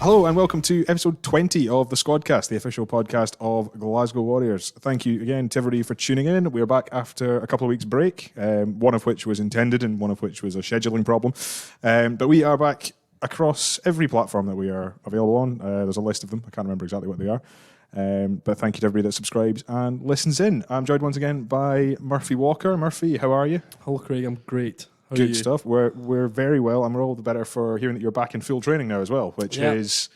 Hello and welcome to episode 20 of the Squadcast, the official podcast of Glasgow Warriors. Thank you again to everybody for tuning in. We're back after a couple of weeks break, one of which was intended and one of which was a scheduling problem. But we are back across every platform that we are available on. There's a list of them. I can't remember exactly what they are. But thank you to everybody that subscribes and listens in. I'm joined once again by Murphy Walker. Murphy, how are you? Hello, Craig. I'm great. Good stuff. We're very well, and we're all the better for hearing that you're back in full training now as well, which is,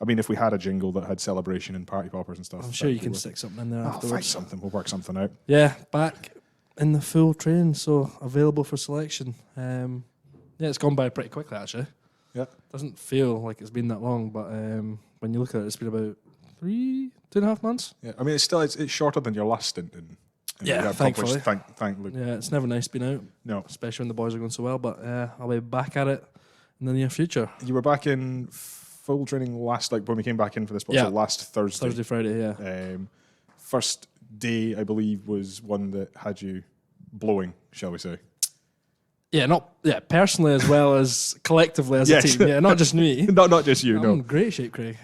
I mean, if we had a jingle that had celebration and party poppers and stuff, I'm sure you can stick something in there afterwards. I'll find something. We'll work something out. Yeah, back in the full training, so available for selection. It's gone by pretty quickly actually. Yeah, doesn't feel like it's been that long, but when you look at it, it's been about 2.5 months. Yeah, I mean, it's shorter than your last stint in. Thankfully. Thankfully. Yeah, it's never nice being out. No, especially when the boys are going so well. But I'll be back at it in the near future. You were back in full training last, like when we came back in for this, so last Thursday, Friday. Yeah. First day, I believe, was one that had you blowing, shall we say? Yeah, personally as well as collectively as a team. Yeah, not just me. not just you. I'm in great shape, Craig.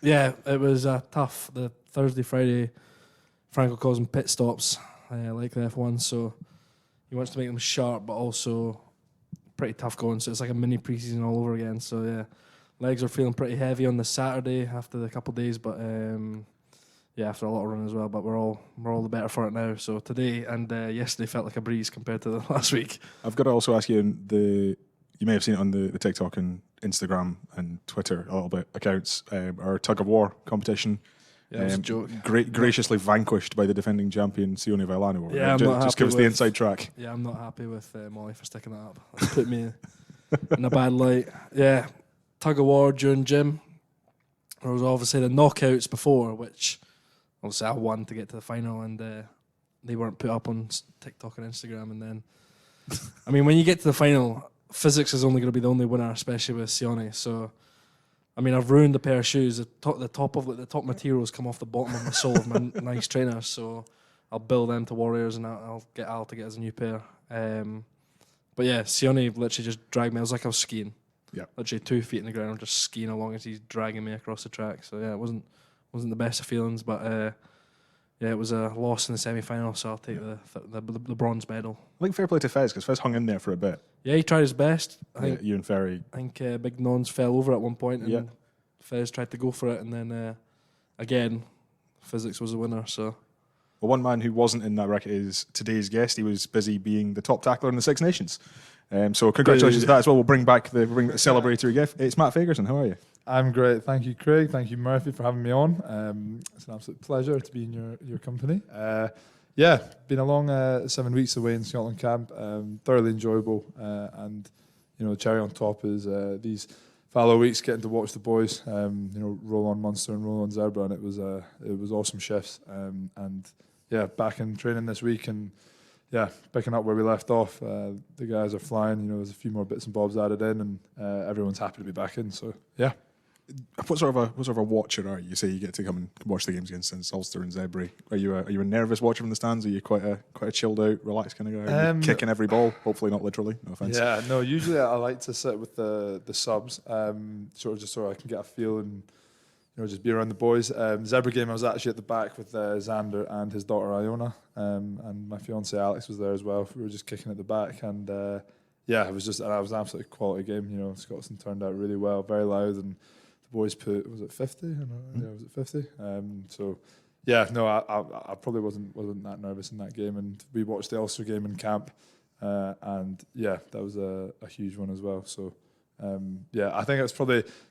Yeah, it was tough. The Thursday, Friday, Franco calls them pit stops, like the F1. So he wants to make them sharp, but also pretty tough going. So it's like a mini preseason all over again. So yeah, legs are feeling pretty heavy on the Saturday after the couple of days, but after a lot of running as well. But we're all the better for it now. So today and yesterday felt like a breeze compared to the last week. I've got to also ask you, you may have seen it on the TikTok and Instagram and Twitter a little bit accounts, our tug of war competition. Yeah, it was a joke. Graciously vanquished by the defending champion Sione Vailano. Yeah, just give us the inside track. Yeah, I'm not happy with Molly for sticking that up. That's put me in a bad light. Yeah, tug of war during gym. There was obviously the knockouts before, which obviously I won to get to the final, and they weren't put up on TikTok and Instagram. And then, I mean, when you get to the final, physics is only going to be the only winner, especially with Sione. So, I mean, I've ruined a pair of shoes. The top materials come off the bottom of my sole of my nice trainers. So I'll build them to Warriors, and I'll get Al to get us a new pair. But yeah, Sione literally just dragged me. It was like I was skiing. Yeah, literally 2 feet in the ground, just skiing along as he's dragging me across the track. So yeah, it wasn't the best of feelings, but it was a loss in the semi-final. So I'll take the bronze medal. I think fair play to Fez, because Fez hung in there for a bit. Yeah, he tried his best. I think you and Ferry. I think Big Nons fell over at one point, and Fez tried to go for it, and then again, physics was the winner. So, well, one man who wasn't in that record is today's guest. He was busy being the top tackler in the Six Nations. So congratulations to that as well. We'll bring back the celebratory gift. It's Matt Fagerson. How are you? I'm great. Thank you, Craig. Thank you, Murphy, for having me on. It's an absolute pleasure to be in your company. Been a long 7 weeks away in Scotland camp. Thoroughly enjoyable, and the cherry on top is these fallow weeks getting to watch the boys. Roll on Munster and roll on Zebra, and it was awesome shifts. Back in training this week and picking up where we left off. The guys are flying. There's a few more bits and bobs added in, and everyone's happy to be back in. So yeah. What sort of a watcher are you? You say you get to come and watch the games against Ulster and Zebra. Are you a nervous watcher from the stands? Are you quite a chilled out, relaxed kind of guy? Kicking every ball, hopefully not literally. No offense. Yeah, no. Usually I like to sit with the subs, sort of I can get a feel and just be around the boys. Zebra game, I was actually at the back with Xander and his daughter Iona, and my fiance Alex was there as well. We were just kicking at the back, and it was an absolutely quality game. Scotland turned out really well, very loud, and the boys put, was it 50? Was it 50? I probably wasn't that nervous in that game, and we watched the Ulster game in camp, and that was a huge one as well. So. I think it's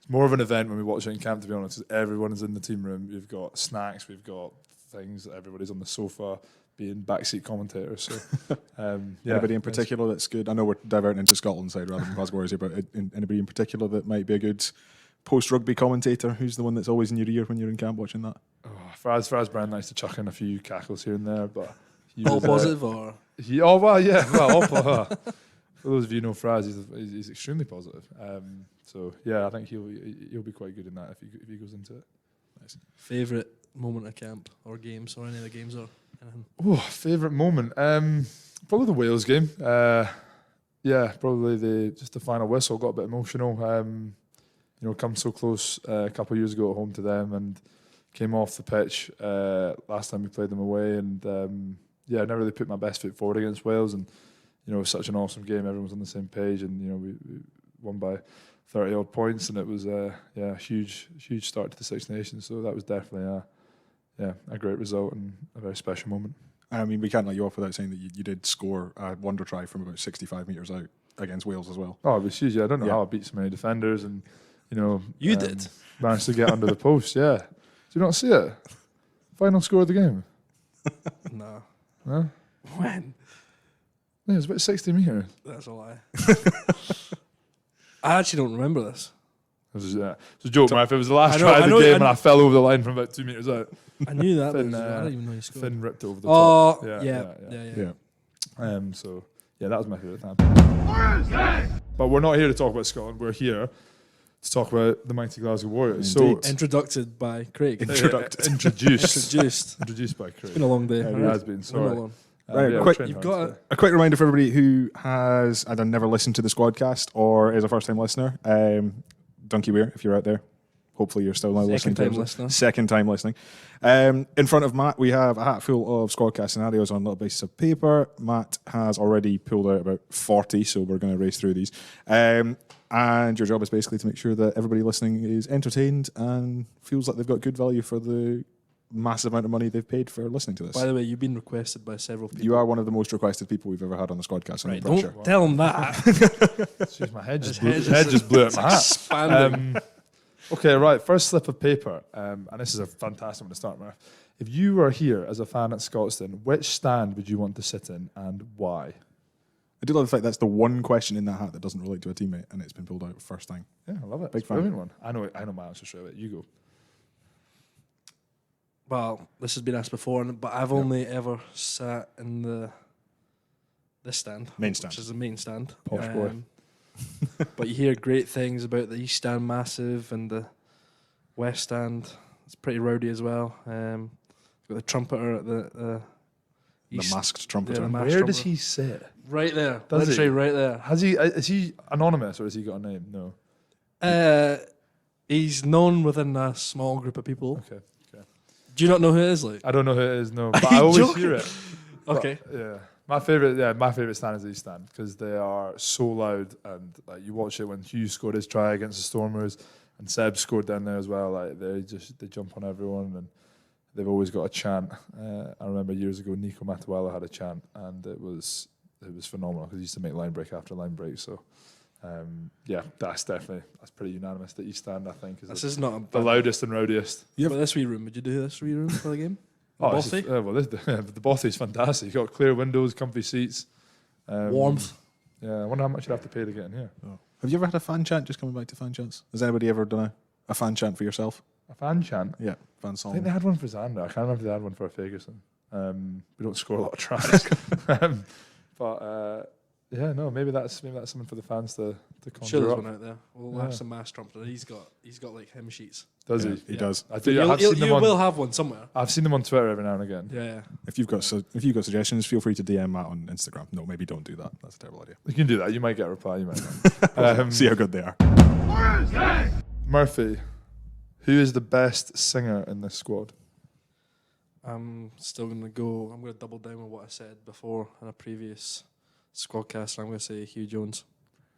more of an event when we watch it in camp, to be honest, because everyone is in the team room. We've got snacks, we've got things, everybody's on the sofa being backseat commentators. So, anybody in particular that's good? I know we're diverting into Scotland side rather than Glasgow Warriors here, but anybody in particular that might be a good post-rugby commentator? Who's the one that's always in your ear when you're in camp watching that? Faraz Brown likes to chuck in a few cackles here and there, but... All positive or...? For those of you who know Fraz, he's extremely positive. I think he'll be quite good in that if he goes into it. Nice. Favourite moment of camp or games or any of the games or anything? Favourite moment? Probably the Wales game. Probably the final whistle. Got a bit emotional. come so close a couple of years ago at home to them, and came off the pitch last time we played them away, and I never really put my best foot forward against Wales, and it was such an awesome game. Everyone was on the same page, and we won by 30 odd points, and it was a huge start to the Six Nations. So that was definitely a great result and a very special moment. I mean, we can't let you off without saying that you did score a wonder try from about 65 metres out against Wales as well. Oh, it was huge. I don't know how I beat so many defenders, and you did managed to get under the post. Yeah, did you not see it? Final score of the game. No. No? When? Yeah, it was about 60 metres. That's a lie. I actually don't remember this. It was a joke, man. If it was the last try of the game and I fell over the line from about 2 metres out. I knew that. Finn, but I didn't even know you scored. Finn ripped it over the top. Yeah. That was my favourite time. But we're not here to talk about Scotland. We're here to talk about the mighty Glasgow Warriors. Indeed. So Introduced by Craig. Introduced by Craig. It's been a long day. It has been. Sorry. You've got a quick reminder for everybody who has either never listened to the Squadcast or is a first-time listener. Donkey Weir, if you're out there, hopefully you're still now listening to us. Second time listening. In front of Matt, we have a hat full of Squadcast scenarios on little bases of paper. Matt has already pulled out about 40, so we're going to race through these. And your job is basically to make sure that everybody listening is entertained and feels like they've got good value for the massive amount of money they've paid for listening to this. By the way, you've been requested by several people. You are one of the most requested people we've ever had on the Squadcast. Right, don't tell them that. Jeez, my head just blew out my hat. Okay, right. First slip of paper, and this is a fantastic one to start with. If you were here as a fan at Scotstoun, which stand would you want to sit in and why? I do love the fact that's the one question in that hat that doesn't relate to a teammate, and it's been pulled out first time. Yeah, I love it. Big it's a brilliant fan. one. I know my answer straight away. You go. Well, this has been asked before, but I've only ever sat in this stand. Main stand. Which is the main stand. Posh boy. But you hear great things about the East Stand massive and the West Stand. It's pretty rowdy as well. Got the trumpeter at the East. The masked trumpeter. Yeah, Where does he sit? Right there. Does Literally he? right there. Has he? Is he anonymous or has he got a name? No. He's known within a small group of people. Okay. Do you not know who it is? Like, I don't know who it is. No, but Are I you always joking? hear it. okay. But, yeah. My favorite stand is the East Stand because they are so loud, and like you watch it when Hugh scored his try against the Stormers and Seb scored down there as well. Like they jump on everyone and they've always got a chant. I remember years ago Nico Matuella had a chant and it was phenomenal because he used to make line break after line break. So that's pretty unanimous. The East Stand, I think, Is not the loudest and rowdiest. But this wee room, would you do this wee room for the game? Bothy? The Bothy is fantastic. You've got clear windows, comfy seats. Warmth. Yeah, I wonder how much you'd have to pay to get in here. Oh. Have you ever had a fan chant, just coming back to fan chants? Has anybody ever done a fan chant for yourself? A fan chant? Yeah, fan I song. think they had one for Xander. I can't remember if they had one for Fagerson. We don't score a lot of tries. Maybe that's something for the fans to conjure Sure, there's up. one out there. We'll have some mass trumpeter. He's got like hymn sheets. Does Yeah, he? he does. I do. You will have one somewhere. I've seen them on Twitter every now and again. Yeah. If you've got suggestions, feel free to DM Matt on Instagram. No, maybe don't do that. That's a terrible idea. You can do that. You might get a reply. You might not. See how good they are. Murphy, who is the best singer in this squad? I'm still going to go. I'm going to double down on what I said before in a previous Squadcast. I'm going to say Hugh Jones.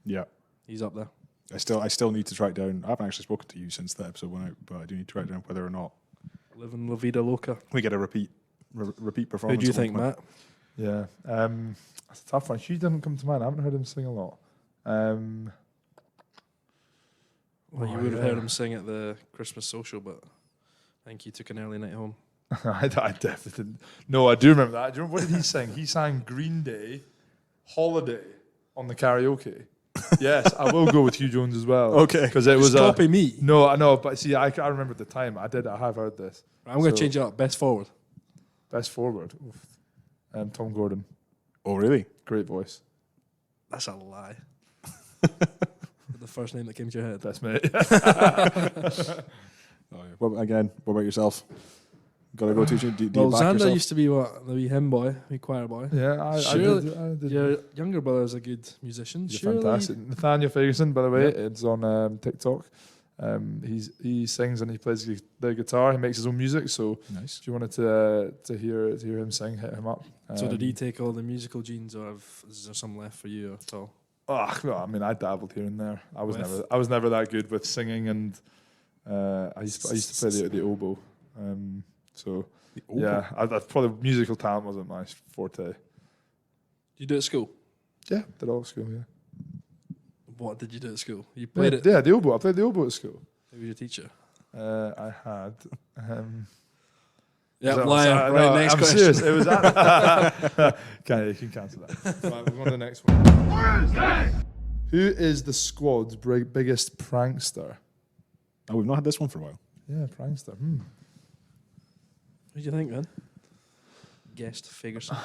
Yeah. He's up there. I still need to track down. I haven't actually spoken to you since the episode went out, but I do need to track down whether or not Living La Vida Loca. we get a repeat Who performance. do you at think, one point. Matt? Yeah, that's a tough one. Hugh didn't come to mind. I haven't heard him sing a lot. Well, you would have heard him sing at the Christmas social, but I think he took an early night home. I definitely didn't. No, I do remember that. Do you remember, what did he sing? He sang Green Day, Holiday on the karaoke. Yes, I will go with Hugh Jones as well. Okay. Because it was copy me. No, I know, but see, I remember at the time. I have heard this. I'm going to change it up. Best forward. Best forward. Tom Gordon. Oh, really? Great voice. That's a lie. The first name that came to your head. Best mate. What about yourself? Got to go to you? Do you Well, back Xander yourself? used to be what? The wee hymn boy, wee choir boy. Yeah, I did. Your younger brother's a good musician. You're Surely. fantastic. Nathaniel Fagerson, by the way, it's on TikTok. He sings and he plays the guitar. He makes his own music. So Nice. if you wanted to hear him sing, hit him up. So did he take all the musical genes, or is there some left for you at all? Oh no, I mean I dabbled here and there. I was never that good with singing, and I used to play the oboe. So yeah, I probably musical talent wasn't my forte. You do it at school? Yeah, did all at school. Yeah. What did you do at school? You played it? Yeah, the oboe. I played the oboe at school. Who was your teacher? I had. Yeah, So- liar. so- Right, no, next I'm question. serious. It was at. You can cancel that. Right, we're on to the next one. Who is the squad's biggest prankster? Oh, we've not had this one for a while. Yeah, prankster. Who do you think, man? Guessed Fagerson.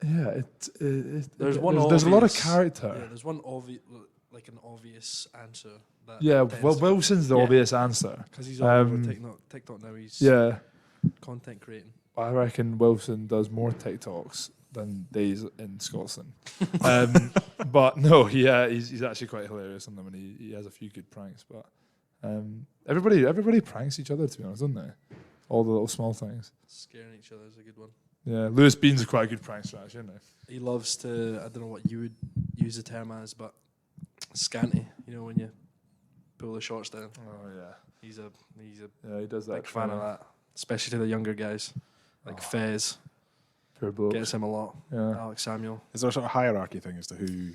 Yeah, There's one There's a lot of obvious- character. Yeah, there's one obvious, like an obvious answer. That Yeah, tends well, to- Wilson's the Yeah. obvious answer. because he's all over um, TikTok now. He's Yeah, content creating. I reckon Wilson does more TikToks than days in Scotland. But no, yeah, he's actually quite hilarious on them, and he has a few good pranks. But everybody pranks each other, to be honest, don't they? All the little small things. Scaring each other is a good one. Yeah, Lewis Bean's quite a good prankster, actually, isn't he? He loves to, I don't know what you would use the term as, but scanty. You know, when you pull the shorts down. Oh yeah, He's a yeah, he does that. big fan of that, especially to the younger guys, like Fez. Poor bloke. Gets him a lot. Yeah. Alex Samuel. Is there a sort of hierarchy thing as to who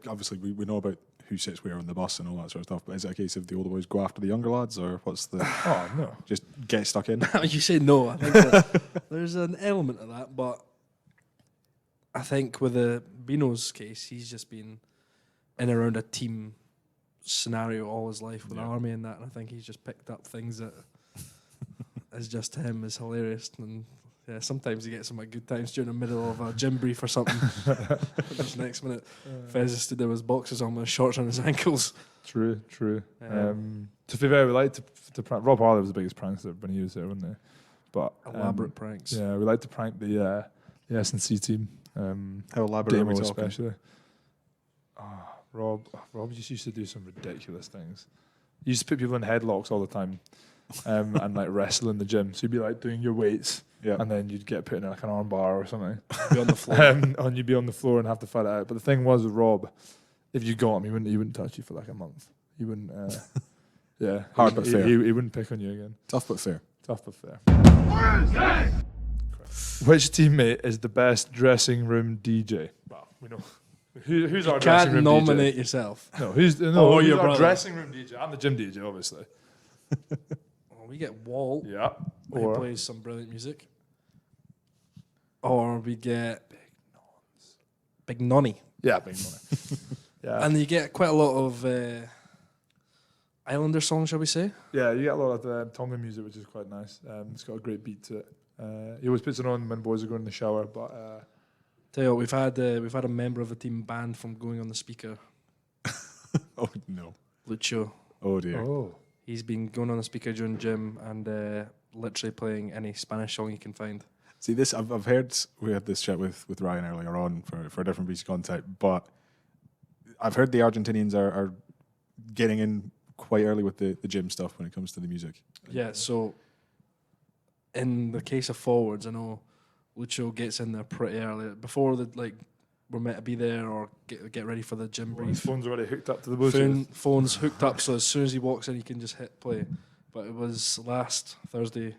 obviously we know about who sits where on the bus and all that sort of stuff, but is it a case of the older boys go after the younger lads, or what's the Oh no. just get stuck in? You say no. I think that there's an element of that, but I think with the Bino's case, he's just been in and around a team scenario all his life with the army and that, and I think he's just picked up things that is just to him is hilarious. And yeah, sometimes he gets some like good times during the middle of a gym brief or something. Just next minute, Fez just stood there with his boxes on with his shorts on his ankles. True. Yeah. To be fair, we like to prank. Rob Harley was the biggest prankster when he was there, wasn't he? But Elaborate pranks. Yeah, we like to prank the S&C team. How elaborate are Damo we talking? especially. Rob just used to do some ridiculous things. He used to put people in headlocks all the time, and like wrestle in the gym. So you'd be like doing your weights, and then you'd get put in like an arm bar or something. Be on the floor. And you'd be on the floor and have to fight it out. But the thing was with Rob, if you got him, he wouldn't touch you for like a month. He wouldn't. Yeah, Hard but fair. He wouldn't pick on you again. Tough but fair. Tough but fair. Which teammate is the best dressing room DJ? Well, we know. Who's our dressing Can't room nominate DJ? yourself. No, who's your our brother. dressing room DJ? I'm the gym DJ, obviously. Well, we get Walt, Yeah. who Or plays some brilliant music. Or we get Big Nonny. yeah, big money. Yeah, And you get quite a lot of Islander songs, shall we say? yeah, you get a lot of Tongan music, which is quite nice. It's got a great beat to it. He always puts it on when boys are going in the shower, but Tell you what, we've had a member of the team banned from going on the speaker. Oh no. Lucio. Oh dear. He's been going on the speaker during gym and literally playing any Spanish song he can find. See this, I've heard, we had this chat with Ryan earlier on for a different piece of content, but I've heard the Argentinians are getting in quite early with the gym stuff when it comes to the music. Yeah, so in the case of forwards, I know Lucho gets in there pretty early before we're meant to be there or get ready for the gym his brief. phone's already hooked up to the Bluetooth. Phone's hooked up, so as soon as he walks in, he can just hit play. But it was last Thursday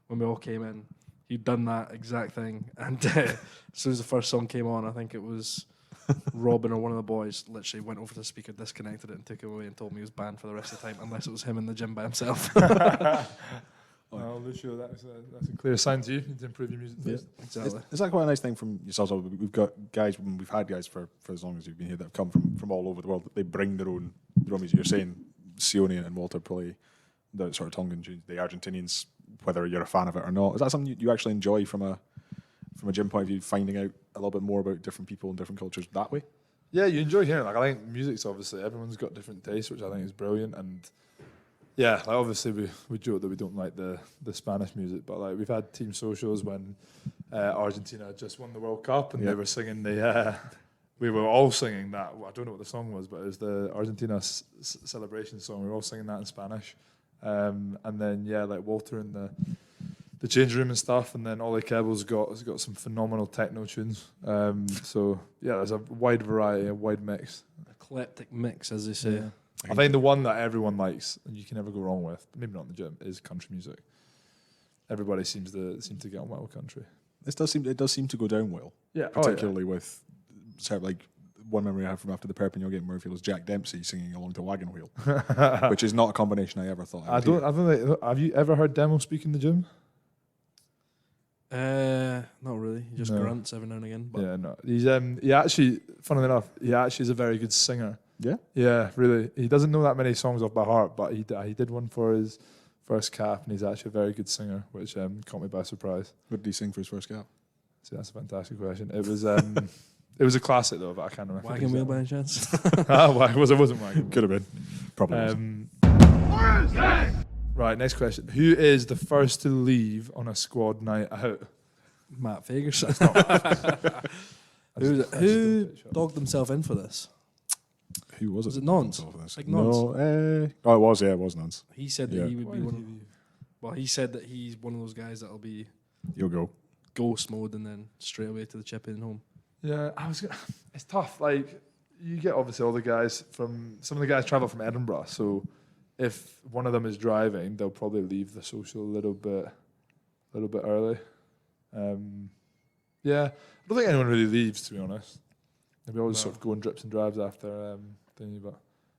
when we all came in. He'd done that exact thing, and as soon as the first song came on, I think it was Robin or one of the boys literally went over to the speaker, disconnected it, and took it away, and told me he was banned for the rest of the time, unless it was him in the gym by himself. Oh, Lucio, that's a clear sign to you. You need to improve your music taste. Exactly. Is that quite a nice thing from yourselves? We've got guys, we've had guys for as long as you've been here that have come from all over the world. They bring their own music. You're saying Sione and Walter play the sort of Tongan tunes, the Argentinians, whether you're a fan of it or not. Is that something you actually enjoy from a gym point of view, finding out a little bit more about different people and different cultures that way? Yeah, you enjoy hearing. Like, I think music's obviously everyone's got different tastes, which I think is brilliant. And yeah, like obviously we joke that we don't like the Spanish music, but like we've had team socials when Argentina just won the World Cup and they were singing the we were all singing that. I don't know what the song was, but it was the Argentina celebration song. We were all singing that in Spanish. And then, like Walter in the change room and stuff. And then Ollie Kebble's got some phenomenal techno tunes. So, there's a wide variety, a wide mix. Eclectic mix, as they say. Yeah. I think the one that everyone likes, and you can never go wrong with, maybe not in the gym, is country music. Everybody seems to get on well with country. It does seem to go down well. Yeah, particularly with sort of like one memory I have from after the Perpignan game, Murphy was Jack Dempsey singing along to Wagon Wheel, which is not a combination I ever thought. I don't think. Have you ever heard Demo speak in the gym? Not really. He just grunts every now and again. But yeah, no. He actually, funnily enough, is a very good singer. Yeah, yeah, really. He doesn't know that many songs off by heart, but he did one for his first cap, and he's actually a very good singer, which caught me by surprise. What did he sing for his first cap? See, that's a fantastic question. It was it was a classic though, but I can't remember. Wagon Wheel by any chance? It wasn't Wagon. Could have been. Probably. Right, next question. Who is the first to leave on a squad night out? Matt Fagerson. Who dogged himself in for this? Who was it? Was it Nons? Like Nons? No, it was. Yeah, it was Nons. He said that he would be one. Well, he said that he's one of those guys that'll be. You'll go ghost mode and then straight away to the chip in home. Yeah, it's tough. Like you get obviously all the guys some of the guys travel from Edinburgh, so if one of them is driving, they'll probably leave the social a little bit early. I don't think anyone really leaves, to be honest. Maybe always sort of go in drips and drives after thingy, but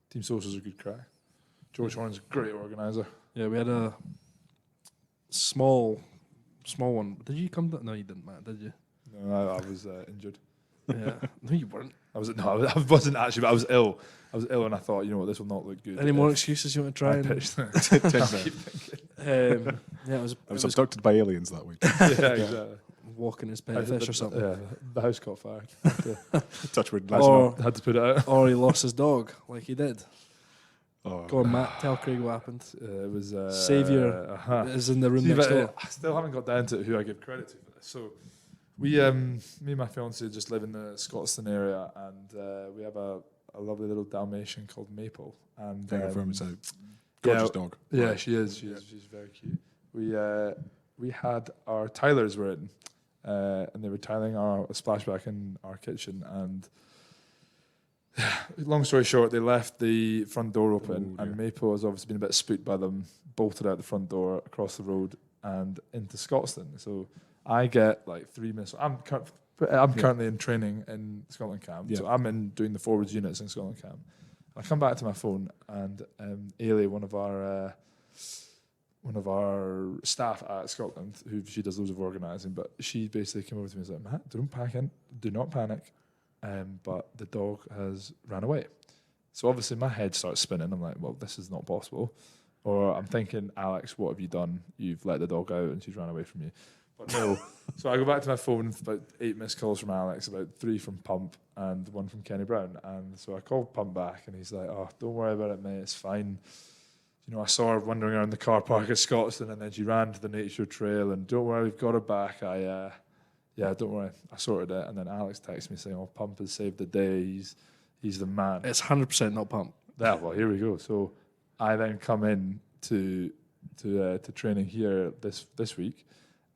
team socials are good crack. George Horn's a great organizer. Yeah, we had a small one. Did you come? No, you didn't, Matt. Did you? No, I was injured. Yeah, no, you weren't. I wasn't actually, but I was ill. And I thought, you know what, this will not look good. Any more excuses you want to try? I pitched. It was abducted by aliens that week. Yeah, exactly. Walking his pet fish or something. Yeah, the house caught fire. Touchwood. Had to put it out. Or he lost his dog, like he did. Oh. Go on, Matt. Tell Craig what happened. It was Saviour is in the room next door. I still haven't got down to who I give credit to for this. So we, me and my fiance just live in the Scotstoun area, and we have a lovely little Dalmatian called Maple. And it's a gorgeous dog. Yeah, she is. She's very cute. We had our tilers were in, and they were tiling our splashback in our kitchen. And long story short, they left the front door open, and Maple has obviously been a bit spooked by them, bolted out the front door, across the road, and into Scotstoun. So I get like 3 minutes. I'm currently in training in Scotland camp, so I'm in doing the forwards units in Scotland camp. I come back to my phone, and Ailey, one of our staff at Scotland, who she does loads of organising, but she basically came over to me and was like, Matt, do not panic, but the dog has ran away. So obviously my head starts spinning. I'm like, well, this is not possible. Or I'm thinking, Alex, what have you done? You've let the dog out and she's ran away from you. But no. So I go back to my phone, about 8 missed calls from Alex, about 3 from Pump and 1 from Kenny Brown. And so I called Pump back, and he's like, oh, don't worry about it, mate, it's fine. You know, I saw her wandering around the car park at Scotstoun, and then she ran to the nature trail, and don't worry, we've got her back. Don't worry, I sorted it. And then Alex texted me saying, oh, Pump has saved the day, he's the man. It's 100% not Pump. Yeah, well, here we go. So I then come in to training here this week,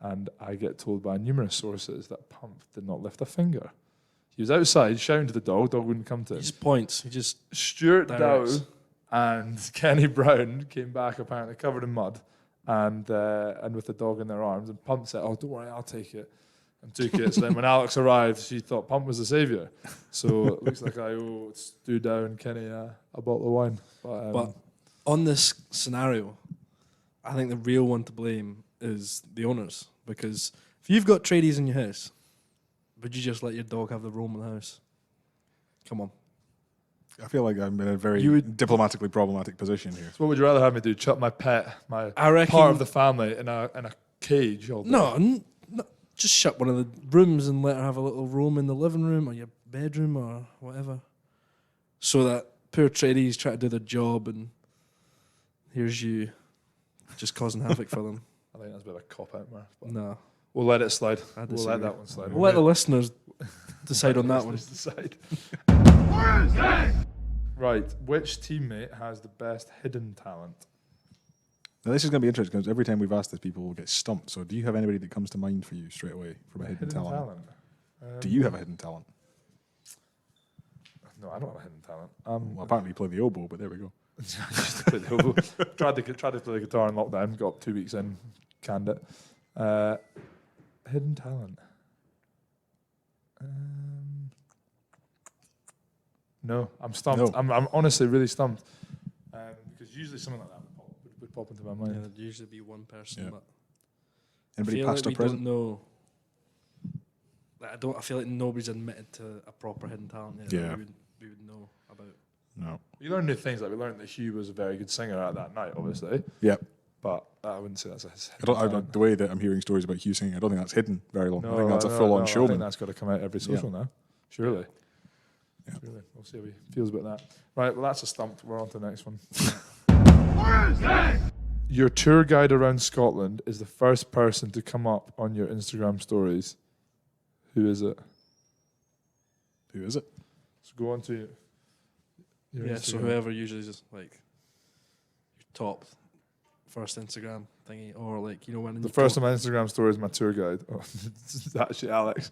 and I get told by numerous sources that Pump did not lift a finger. He was outside shouting to the dog wouldn't come to him. He just points. He just Stuart directs. Dow and Kenny Brown came back apparently covered in mud and with the dog in their arms, and Pump said, oh, don't worry, I'll take it, and took it. So then when Alex arrived, she thought Pump was the saviour. So it looks like I owe Stu Dow and Kenny a bottle of wine. But on this scenario, I think the real one to blame is the owners, because if you've got tradies in your house, would you just let your dog have the roam of the house? Come on. I feel like I'm in a very diplomatically problematic position here. So what would you rather have me do? Chuck my pet, I reckon, part of the family, in a cage all day? No, just shut one of the rooms and let her have a little roam in the living room or your bedroom or whatever, so that poor tradies try to do their job, and here's you just causing havoc for them. I think that's a bit of a cop-out, Murph. No. We'll let it slide. I We'll disagree. let that one slide. We'll let the listeners decide on that one. Decide. Right. Which teammate has the best hidden talent? Now, this is going to be interesting because every time we've asked this, people will get stumped. So, do you have anybody that comes to mind for you straight away from a hidden talent? Do you have a hidden talent? No, I don't have a hidden talent. Well, apparently you play the oboe, but there we go. I used to play the oboe. tried to play the guitar in lockdown. Got 2 weeks in, canned it. Hidden talent. No, I'm stumped. No. I'm honestly really stumped. Because usually something like that would pop into my mind. Yeah, there'd usually be one person. Yeah. But Anybody I feel past like or we present? don't know. Like, I feel like nobody's admitted to a proper hidden talent yet. Yeah. That we would know about. No. We learned new things. Like we learned that Hugh was a very good singer at that night, obviously. Yeah. But I wouldn't say that's a The way that I'm hearing stories about Hugh singing, I don't think that's hidden very long. No, I think that's a no, full-on no, I showman. think that's got to come out every social now. Surely. Yeah. Surely. We'll see how he feels about that. Right, well, that's a stump. We're on to the next one. Your tour guide around Scotland is the first person to come up on your Instagram stories. Who is it? Who is it? So go on to your Yeah, Instagram. so whoever usually just like your top first Instagram thingy, or like when The first on my Instagram story is my tour guide. Oh, it's actually Alex.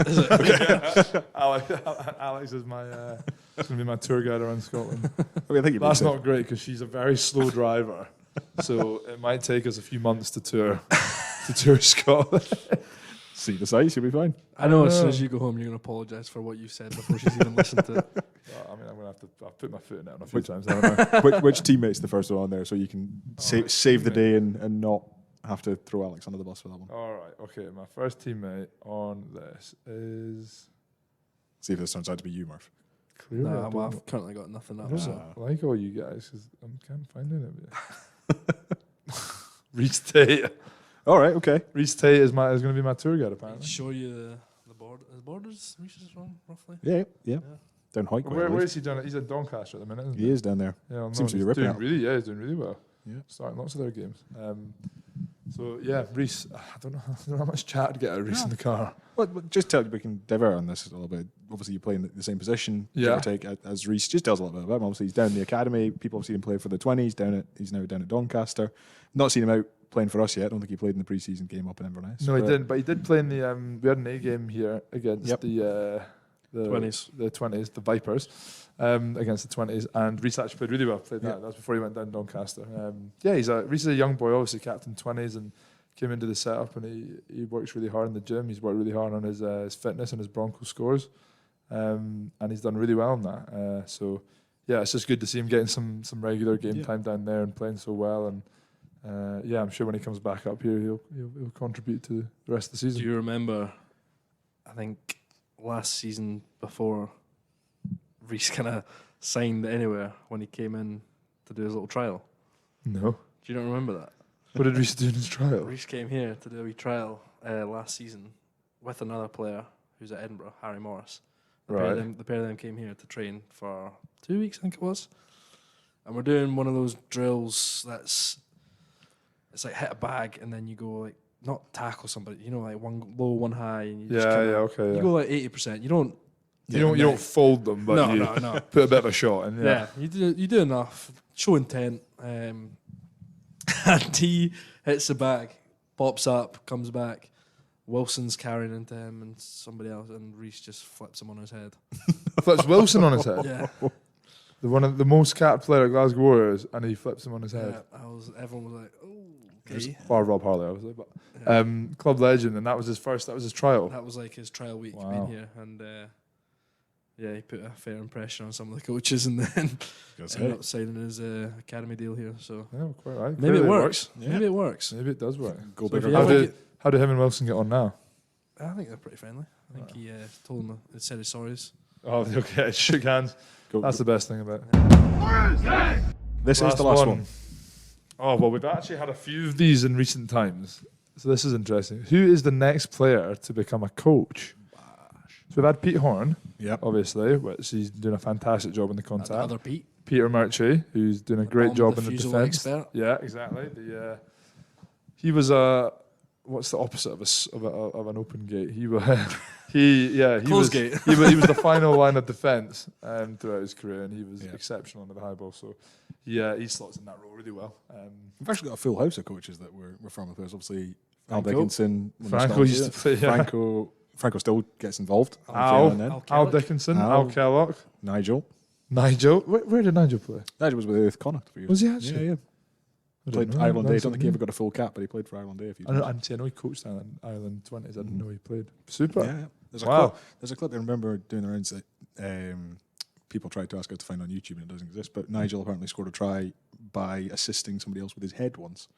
Is it? Alex is my it's gonna be my tour guide around Scotland. I mean, I think you That's not great because she's a very slow driver, so it might take us a few months to tour Scotland. See the size, you'll be fine. I know as soon as you go home, you're going to apologise for what you said before she's even listened to it. I mean, I'm gonna have to. I've put my foot in it a few times. Haven't I? which teammate's the first one on there so you can save the day and not have to throw Alex under the bus for that one? All right. Okay. My first teammate on this is See if this turns out to be you, Murph. clearly. I Nah, well, don't I've currently got nothing up. know. So. I like all you guys because I can't find it. Reese Tate. All right, okay. Reese Tate is going to be my tour guide apparently. Show you the border. The borders, Reese's wrong, roughly. Yeah. Down Hoyt. Where is he doing? He's at Doncaster at the minute, isn't He is down there. Yeah, well, Seems to be he's ripping doing it. really. Yeah, he's doing really well. Yeah. Starting lots of their games. So yeah, Reese. I don't know how much chat to get out of Reese in the car. Well, just tell we can divert on this a little bit. Obviously, you play in the same position, give Yeah. or take, as Reese. Just tells a little bit about him. Obviously, he's down in the academy. People have seen him play for the 20s. He's now down at Doncaster. Not seen him out playing for us yet. I don't think he played in the pre-season game up in Inverness. No, he didn't. But he did play in the. We had an A game here against the 20s. the 20s, the Vipers, against the 20s, and Reese actually played really well. Played that. That was before he went down Doncaster. Reese is a young boy, obviously captain 20s, and came into the setup, and he works really hard in the gym. He's worked really hard on his fitness and his Bronco scores, and he's done really well on that. So yeah, it's just good to see him getting some regular game time down there and playing so well. And I'm sure when he comes back up here, he'll contribute to the rest of the season. Do you remember, I think, last season before Reese kind of signed anywhere when he came in to do his little trial? No. Do you not remember that? What did Reese do in his trial? Reese came here to do a wee trial last season with another player who's at Edinburgh, Harry Morris. The pair of them came here to train for 2 weeks, I think it was. And we're doing one of those drills it's like hit a bag and then you go like, not tackle somebody, like one low, one high, and you just you go like 80%. You don't. You don't fold them, but no. put a bit of a shot in. Yeah, you do enough. Show intent. And he hits the bag, pops up, comes back. Wilson's carrying into him and somebody else, and Reese just flips him on his head. Flips Wilson on his head. Yeah, One of the most capped player at Glasgow Warriors, and he flips him on his head. everyone was like, oh, okay. Bar Rob Harley, obviously, but club legend, and that was his trial. That was like his trial week Wow. being here, and he put a fair impression on some of the coaches, and then ended up signing his academy deal here. So Yeah, quite right. maybe it Clearly works. Yeah. Maybe it works. Maybe it does work. Go So bigger. if you How do him and Wilson get on now? I think they're pretty friendly. I think he told him, said his sorries. Oh, okay, shook hands. Go. That's the best thing about it. This is the last one. Oh, well, we've actually had a few of these in recent times. So this is interesting. Who is the next player to become a coach? So we've had Pete Horn, Yep. obviously, which he's doing a fantastic job in the The contact. other Pete. Peter Murchie, who's doing a great Bomb job in the defusal defence. expert. Yeah, exactly. He was a what's the opposite of an open gate? He was gate. he was the final line of defence throughout his career, and he was exceptional under the high ball. So he slots in that role really well. We've actually got a full house of coaches that we're from with us. Obviously, Al Franco. Dickinson. Franco used to play. Yeah. Franco still gets involved. Al Dickinson, Al Kellogg, Nigel. Where did Nigel play? Nigel was with Connacht for years. Was he actually? Yeah. Played for Ireland A. I don't think he ever got a full cap, but he played for Ireland A a few times. I know he coached Ireland 20s. I didn't know he played. Super. Yeah. There's a clip I remember doing the rounds that people tried to ask us to find on YouTube and it doesn't exist, but Nigel apparently scored a try by assisting somebody else with his head once.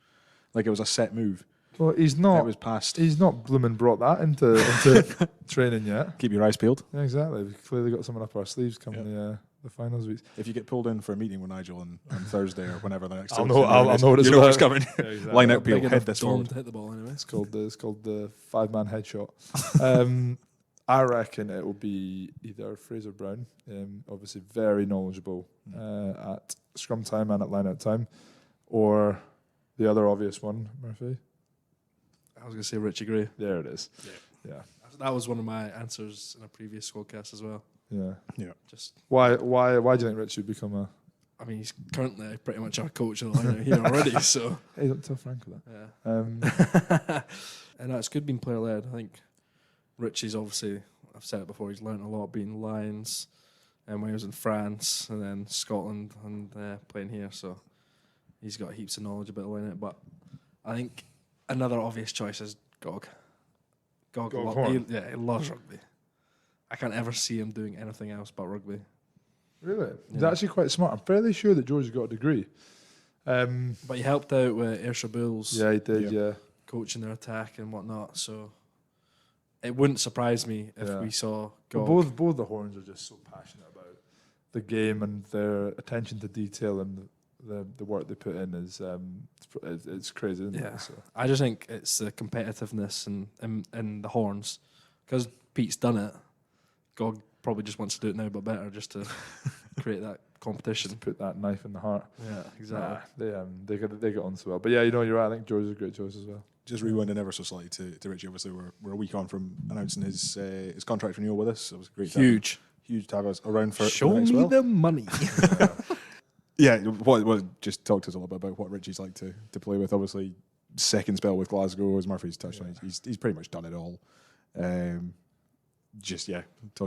Like it was a set move. Well, he's not. It was past. He's not blooming brought that into training yet. Keep your eyes peeled. Yeah, exactly. We've clearly got something up our sleeves coming the finals weeks. If you get pulled in for a meeting with Nigel on Thursday or whenever the next I'll know what it's what's coming. Yeah, exactly. Line out, peel, head this forward. To hit the ball anyway. It's called the 5-man headshot. I reckon it will be either Fraser Brown, obviously very knowledgeable at scrum time and at line out time, or the other obvious one, Murphy. I was going to say Richie Gray. There it is. Yeah. That was one of my answers in a previous Squadcast as well. Yeah. Just why do you think Richie would become a? I mean, he's currently pretty much our coach of the line out here already. So Hey, don't tell Franco that. Yeah. And it's good being player led. I think Richie's obviously, I've said it before, he's learnt a lot being Lions, and when he was in France and then Scotland and playing here. So he's got heaps of knowledge about the line out. But I think another obvious choice is Gog. He loves rugby. I can't ever see him doing anything else but rugby. Really? He's actually quite smart. I'm fairly sure that George has got a degree. But he helped out with Ayrshire Bulls. Yeah, he did, yeah. Coaching their attack and whatnot. So it wouldn't surprise me if we saw Gog. But both the Horns are just so passionate about the game, and their attention to detail and the work they put in is it's crazy, isn't it? So. I just think it's the competitiveness and the Horns. Because Pete's done it, Gog probably just wants to do it now but better, just to create that competition. Just put that knife in the heart. Yeah, exactly. They get on so well. But yeah, you're right. I think George is a great choice as well. Just rewinding ever so slightly to Richie. Obviously, we're a week on from announcing his contract renewal with us. It was great. Huge to have us around for. Show for me the money. Yeah, just talk to us a little bit about what Richie's like to play with. Obviously, second spell with Glasgow, as Murphy's touched on. He's pretty much done it all. Talk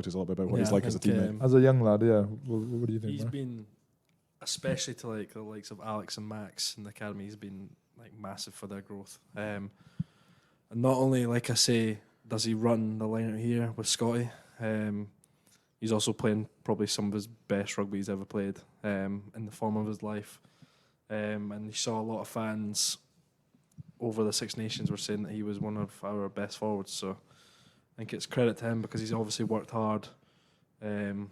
to us a little bit about what he's like as a teammate. As a young lad, what do you think? He's Mark? been, especially to like the likes of Alex and Max in the academy, he's been like massive for their growth. And not only, like I say, does he run the line out here with Scotty, he's also playing probably some of his best rugby he's ever played in the form of his life. And you saw a lot of fans over the Six Nations were saying that he was one of our best forwards. So I think it's credit to him because he's obviously worked hard. And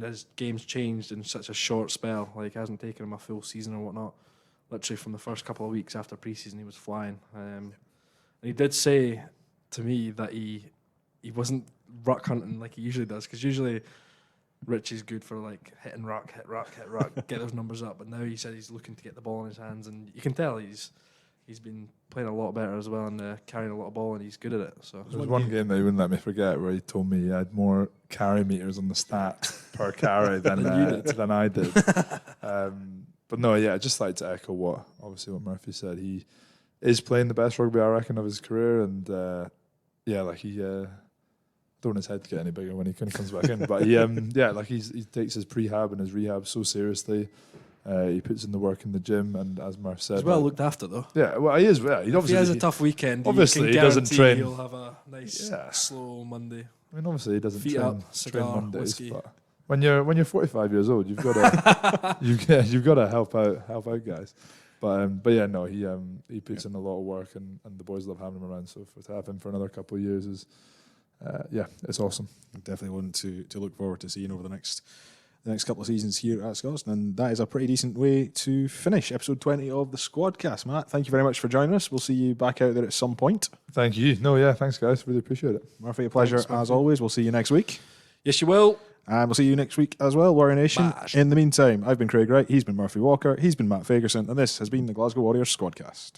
his game's changed in such a short spell. Like, it hasn't taken him a full season or whatnot. Literally from the first couple of weeks after pre-season, he was flying. And he did say to me that he wasn't ruck hunting like he usually does, because usually Richie's good for like hit ruck, get those numbers up. But now he said he's looking to get the ball in his hands, and you can tell he's been playing a lot better as well and carrying a lot of ball, and he's good at it. So there was one game that he wouldn't let me forget where he told me he had more carry meters on the stat per carry than I did. But no, yeah, I'd just like to echo what Murphy said. He is playing the best rugby, I reckon, of his career, and he don't want his head to get any bigger when he comes back in. But he takes his prehab and his rehab so seriously. He puts in the work in the gym, and as Murph said, he's well looked after though. Yeah, well, he is. Yeah, if he has a tough weekend, obviously he doesn't train. He'll have a nice slow Monday. I mean, obviously he doesn't Feet train, up, cigar, train Mondays, whiskey. but when you're 45 years old, you've got to you've got to help out guys. But he puts in a lot of work, and the boys love having him around. So to have him for another couple of years is it's awesome. Definitely one to look forward to seeing over the next couple of seasons here at Scotland. And that is a pretty decent way to finish episode 20 of the Squadcast. Matt, thank you very much for joining us. We'll see you back out there at some point. Thank you. Thanks guys, really appreciate it. Murphy, a pleasure as always. We'll see you next week. Yes, you will. And we'll see you next week as well, Warrior Nation. Bash. In the meantime, I've been Craig Wright, he's been Murphy Walker, he's been Matt Fagerson, and this has been the Glasgow Warriors Squadcast.